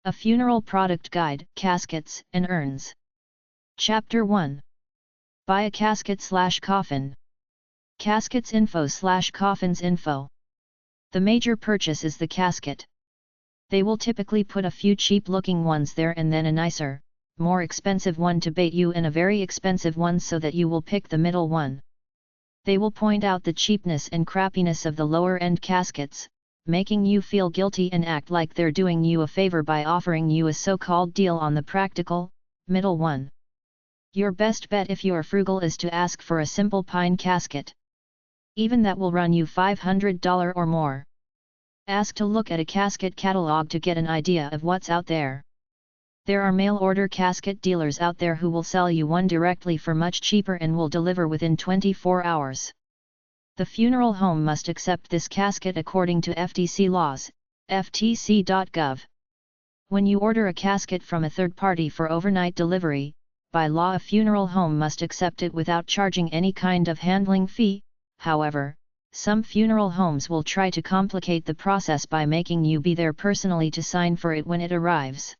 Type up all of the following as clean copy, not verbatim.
A Funeral Product Guide, Caskets and Urns. Chapter 1. Buy a casket/coffin. Caskets info/coffins info. The major purchase is the casket. They will typically put a few cheap-looking ones there and then a nicer, more expensive one to bait you and a very expensive one so that you will pick the middle one. They will point out the cheapness and crappiness of the lower-end caskets, making you feel guilty and act like they're doing you a favor by offering you a so-called deal on the practical, middle one. Your best bet if you're frugal is to ask for a simple pine casket. Even that will run you $500 or more. Ask to look at a casket catalog to get an idea of what's out there. There are mail-order casket dealers out there who will sell you one directly for much cheaper and will deliver within 24 hours. The funeral home must accept this casket according to FTC laws, ftc.gov. When you order a casket from a third party for overnight delivery, by law a funeral home must accept it without charging any kind of handling fee. However, some funeral homes will try to complicate the process by making you be there personally to sign for it when it arrives.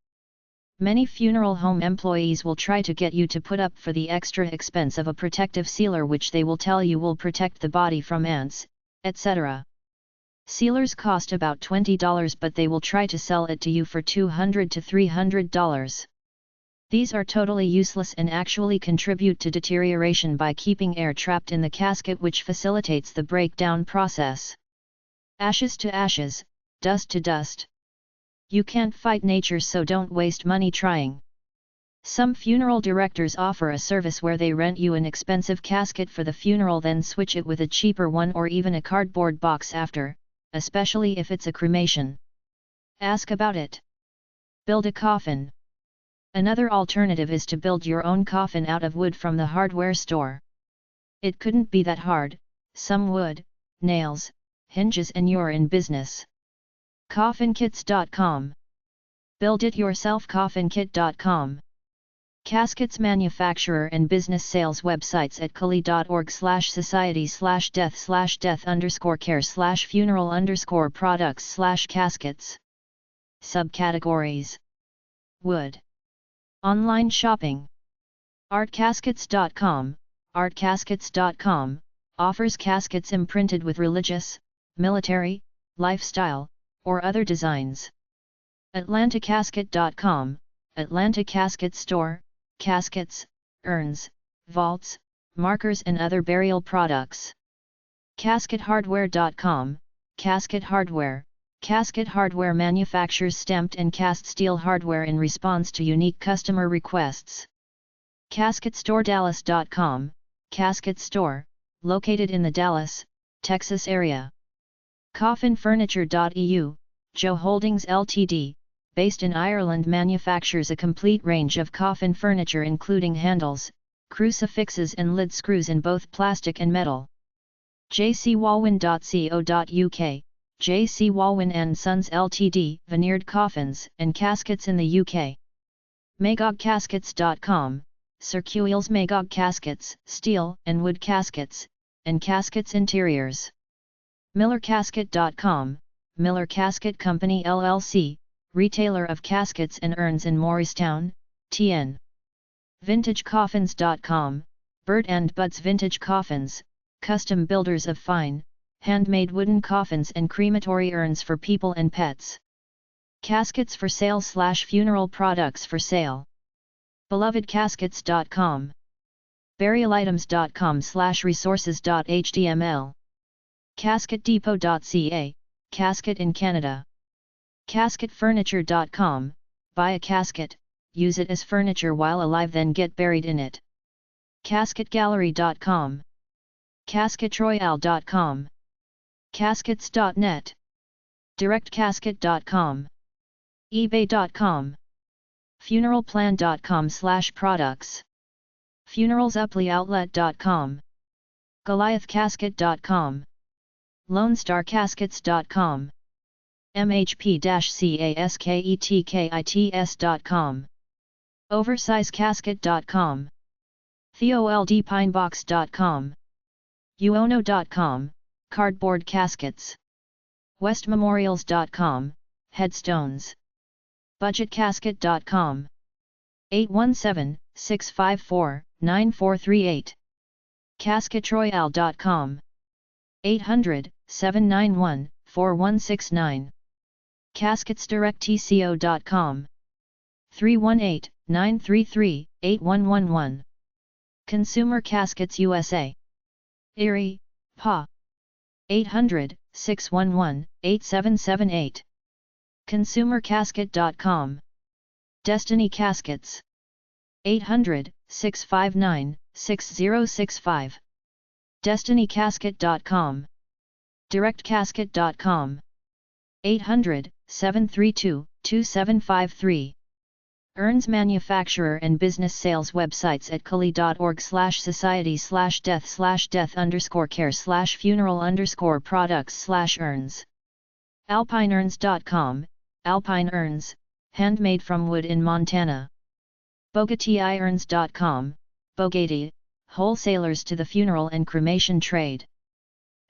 Many funeral home employees will try to get you to put up for the extra expense of a protective sealer which they will tell you will protect the body from ants, etc. Sealers cost about $20 but they will try to sell it to you for $200 to $300. These are totally useless and actually contribute to deterioration by keeping air trapped in the casket which facilitates the breakdown process. Ashes to ashes, dust to dust. You can't fight nature, so don't waste money trying. Some funeral directors offer a service where they rent you an expensive casket for the funeral then switch it with a cheaper one or even a cardboard box after, especially if it's a cremation. Ask about it. Build a coffin. Another alternative is to build your own coffin out of wood from the hardware store. It couldn't be that hard, some wood, nails, hinges and you're in business. CoffinKits.com. Build-it-yourself CoffinKit.com. Caskets manufacturer and business sales websites at cali.org/society/death_care/funeral_products/caskets. Subcategories. Wood. Online shopping. Artcaskets.com. Artcaskets.com offers caskets imprinted with religious, military, lifestyle, or other designs. AtlantaCasket.com, Atlanta Casket Store, caskets, urns, vaults, markers and other burial products. CasketHardware.com, Casket Hardware. Casket Hardware manufactures stamped and cast steel hardware in response to unique customer requests. CasketStoreDallas.com, Casket Store, located in the Dallas, Texas area. CoffinFurniture.eu, Joe Holdings Ltd., based in Ireland manufactures a complete range of coffin furniture including handles, crucifixes and lid screws in both plastic and metal. jcwalwyn.co.uk, J.C. Walwyn and Sons Ltd., veneered coffins and caskets in the UK. Magogcaskets.com, Circules Magog caskets, steel and wood caskets, and caskets interiors. MillerCasket.com, Miller Casket Company LLC, retailer of caskets and urns in Morristown, TN. VintageCoffins.com, Bird and Bud's Vintage Coffins, custom builders of fine, handmade wooden coffins and crematory urns for people and pets. Caskets for sale/funeral products for sale. BelovedCaskets.com. BurialItems.com/resources.html. CasketDepot.ca, casket in Canada. CasketFurniture.com, buy a casket, use it as furniture while alive then get buried in it. CasketGallery.com. CasketRoyale.com. Caskets.net. DirectCasket.com. eBay.com. FuneralPlan.com/products. FuneralsUplyOutlet.com. GoliathCasket.com. LoneStarCaskets.com. MHP-CASKETKITS.com. OversizeCasket.com. TheoldPinebox.com. Uono.com, Cardboard Caskets. WestMemorials.com, Headstones. budgetcasket.com. 817-654-9438. casketroyale.com. 800-791-4169. casketsdirectco.com. 318-933-8111. Consumer Caskets USA. Erie, Pa. 800-611-8778. consumercasket.com. Destiny Caskets. 800-659-6065. destinycasket.com. directcasket.com. 800-732-2753. Urns manufacturer and business sales websites at kali.org/society/death_care/funeral_products/urns. alpineurns.com, Alpine Urns, handmade from wood in Montana. bogatiurns.com, Bogati, wholesalers to the funeral and cremation trade.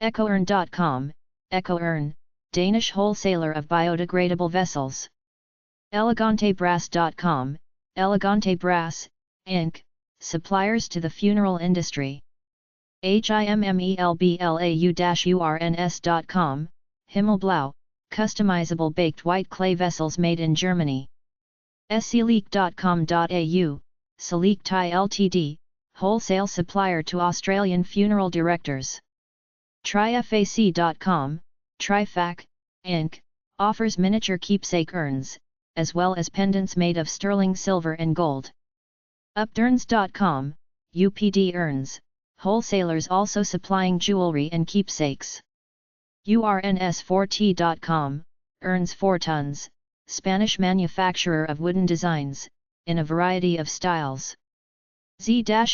ecourn.com, Ecourn, Danish wholesaler of biodegradable vessels. elegantebrass.com, Elegante Brass, Inc., suppliers to the funeral industry. himmelblau-urns.com, Himmelblau, customizable baked white clay vessels made in Germany. sceleak.com.au, Seleek Thai Ltd, wholesale supplier to Australian funeral directors. Trifac.com, Trifac, Inc., offers miniature keepsake urns, as well as pendants made of sterling silver and gold. Upturns.com, UPD Urns, wholesalers also supplying jewelry and keepsakes. urns4t.com, Urns 4 tons, Spanish manufacturer of wooden designs, in a variety of styles. z-and-a.com,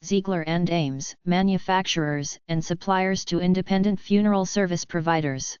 Ziegler and Ames, manufacturers and suppliers to independent funeral service providers.